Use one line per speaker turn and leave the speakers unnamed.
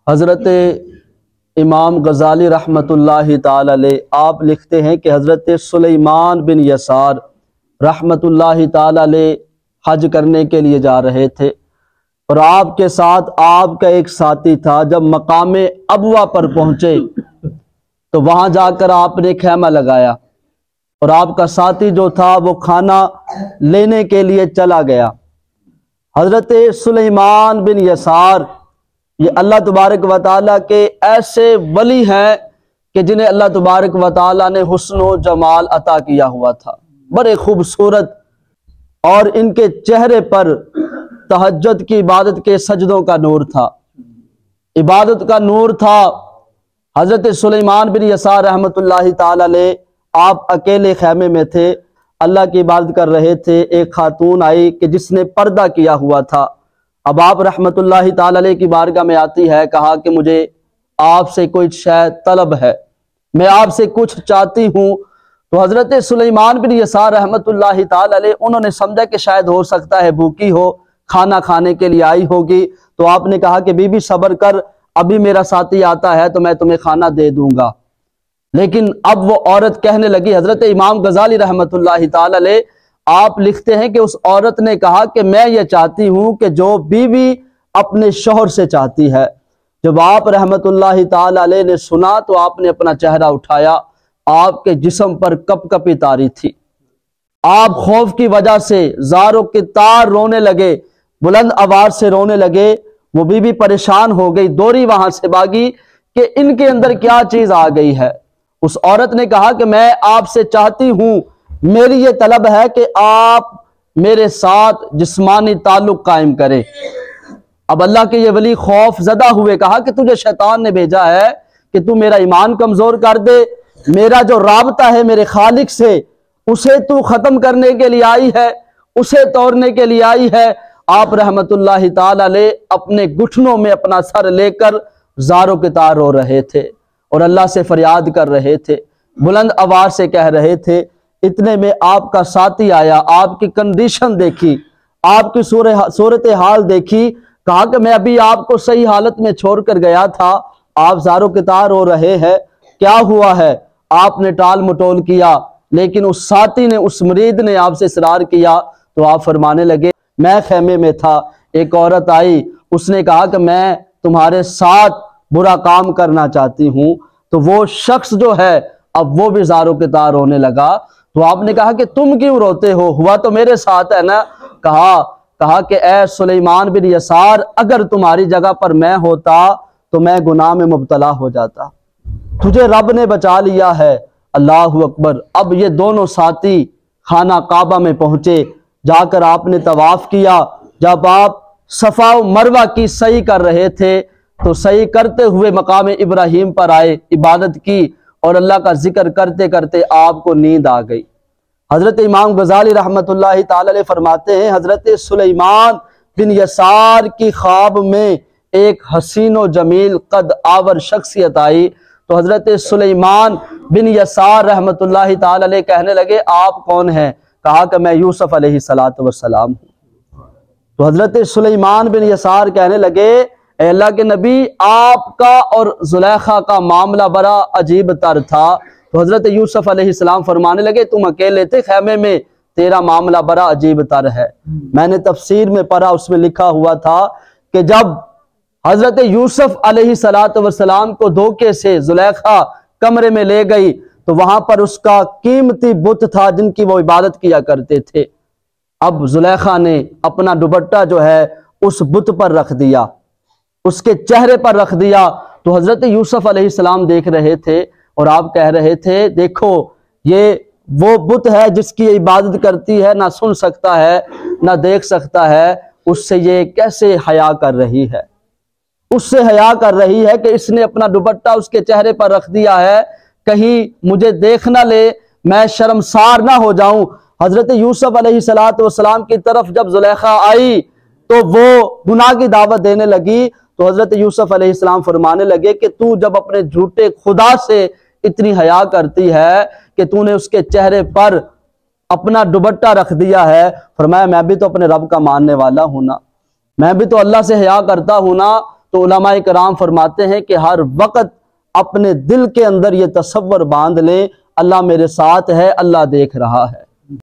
हज़रत इमाम गज़ाली रहमतुल्लाहि ताला अलैह आप लिखते हैं कि हज़रत सुलेमान बिन यसार रहमतुल्लाहि ताला अलैह हज करने के लिए जा रहे थे और आपके साथ आपका एक साथी था। जब मकामे अबवा पर पहुंचे तो वहां जाकर आपने खैमा लगाया और आपका साथी जो था वो खाना लेने के लिए चला गया। हज़रत सुलेमान बिन यसार ये अल्लाह तबारक व तआला के ऐसे वली हैं कि जिन्हें अल्लाह तबारक व तआला ने हुस्न व जमाल अता किया हुआ था, बड़े खूबसूरत, और इनके चेहरे पर तहज्जुद की इबादत के सजदों का नूर था, इबादत का नूर था। हज़रत सुलेमान बिन यसार रहमतुल्लाहि ताला अलैह आप अकेले खैमे में थे, अल्लाह की इबादत कर रहे थे। एक खातून आई कि जिसने पर्दा किया हुआ था। अब आप रहमतुल्लाहि ताला अलैह की बारगाह में आती है, कहा कि मुझे आपसे कोई शय तलब है, मैं आपसे कुछ चाहती हूँ। तो हज़रत सुलेमान बिन यसार रहमतुल्लाहि ताला अलैह उन्होंने समझा कि शायद हो सकता है भूखी हो, खाना खाने के लिए आई होगी। तो आपने कहा कि बीबी सब्र कर, अभी मेरा साथी आता है तो मैं तुम्हें खाना दे दूंगा। लेकिन अब वो औरत कहने लगी, हज़रत इमाम गज़ाली रहमतुल्लाहि ताला अलैह आप लिखते हैं कि उस औरत ने कहा कि मैं ये चाहती हूं कि जो बीवी अपने शौहर से चाहती है। जब आप रहमतुल्लाहि ताला अलैह ने सुना तो आपने अपना चेहरा उठाया, आपके जिस्म पर कपकपी तारी थी, आप खौफ की वजह से ज़ारों के तार रोने लगे, बुलंद आवाज से रोने लगे। वो बीवी परेशान हो गई, दौड़ी वहां से भागी कि इनके अंदर क्या चीज आ गई है। उस औरत ने कहा कि मैं आपसे चाहती हूं, मेरी ये तलब है कि आप मेरे साथ जिस्मानी ताल्लुक कायम करें। अब अल्लाह के ये वली खौफ ज़दा हुए, कहा कि तुझे शैतान ने भेजा है कि तू मेरा ईमान कमजोर कर दे, मेरा जो राबता है मेरे खालिक से उसे तू खत्म करने के लिए आई है, उसे तोड़ने के लिए आई है। आप रहमतुल्लाहि ताला अलैह अपने घुटनों में अपना सर लेकर ज़ारों के तार रो रहे थे और अल्लाह से फरियाद कर रहे थे, बुलंद आवाज से कह रहे थे। इतने में आपका साथी आया, आपकी कंडीशन देखी, आपकी सूरत हाल देखी, कहा कि मैं अभी आपको सही हालत में छोड़कर गया था, आप ज़ारों के तार रो रहे हैं, क्या हुआ है। आपने टाल मटोल किया, लेकिन उस साथी ने, उस मरीद ने आपसे इसरार किया। तो आप फरमाने लगे, मैं खेमे में था, एक औरत आई, उसने कहा कि मैं तुम्हारे साथ बुरा काम करना चाहती हूं। तो वो शख्स जो है अब वो भी ज़ारों के तार रोने लगा। तो आपने कहा कि तुम क्यों रोते हो, हुआ तो मेरे साथ है ना। कहा कि ए सुलेमान बिन यसार, अगर तुम्हारी जगह पर मैं होता तो मैं गुनाह में मुब्तला हो जाता, तुझे रब ने बचा लिया है। अल्लाहु अकबर। अब ये दोनों साथी खाना काबा में पहुंचे, जाकर आपने तवाफ किया। जब आप सफा मरवा की सही कर रहे थे तो सही करते हुए मकाम इब्राहिम पर आए, इबादत की और अल्लाह का जिक्र करते करते आपको नींद आ गई। हजरत इमाम गज़ाली रहमतुल्लाहि ताला अलैह फरमाते हैं, हजरत सुलेमान बिन यसार की ख्वाब में एक हसीन व जमील कद आवर शख्सियत आई। तो हजरत सुलेमान बिन यसार रहमतुल्लाहि ताला अलैह कहने लगे, आप कौन हैं। कहा कि मैं यूसुफ अलैहिस्सलातु वस्सलाम हूं। तो हजरत सुलेमान बिन यसार कहने लगे, अल्लाह के नबी, आपका और जुलेखा का मामला बड़ा अजीब तर था। तो हजरत यूसुफ अलैहिस्सलाम फरमाने लगे, तुम अकेले थे खेमे में, तेरा मामला बड़ा अजीब तर है। मैंने तफसीर में पढ़ा, उसमें लिखा हुआ था कि जब हजरत यूसुफ अलैहिस्सलातु वस्सलाम को धोखे से जुलेखा कमरे में ले गई तो वहां पर उसका कीमती बुत था जिनकी वो इबादत किया करते थे। अब जुलेखा ने अपना दुपट्टा जो है उस बुत पर रख दिया, उसके चेहरे पर रख दिया। तो हजरत यूसुफ अलैहिस्सलाम देख रहे थे और आप कह रहे थे, देखो ये वो बुत है जिसकी इबादत करती है, ना सुन सकता है ना देख सकता है, उससे ये कैसे हया कर रही है, उससे हया कर रही है कि इसने अपना दुपट्टा उसके चेहरे पर रख दिया है, कहीं मुझे देख ना ले, मैं शर्मसार ना हो जाऊं। हजरत यूसुफ अलैहिस्सलातु वस्सलाम की तरफ जब जुलेखा आई तो वो गुनाह की दावत देने लगी। तो हजरत यूसुफ अलैहिस्सलाम फरमाने लगे कि तू जब अपने झूठे खुदा से इतनी हया करती है कि तूने उसके चेहरे पर अपना दुपट्टा रख दिया है। फरमाया, मैं भी तो अपने रब का मानने वाला हूं ना, मैं भी तो अल्लाह से हया करता हूं ना। तो उलमाए कराम फरमाते हैं कि हर वक्त अपने दिल के अंदर ये तसव्वुर बांध लें, अल्लाह मेरे साथ है, अल्लाह देख रहा है।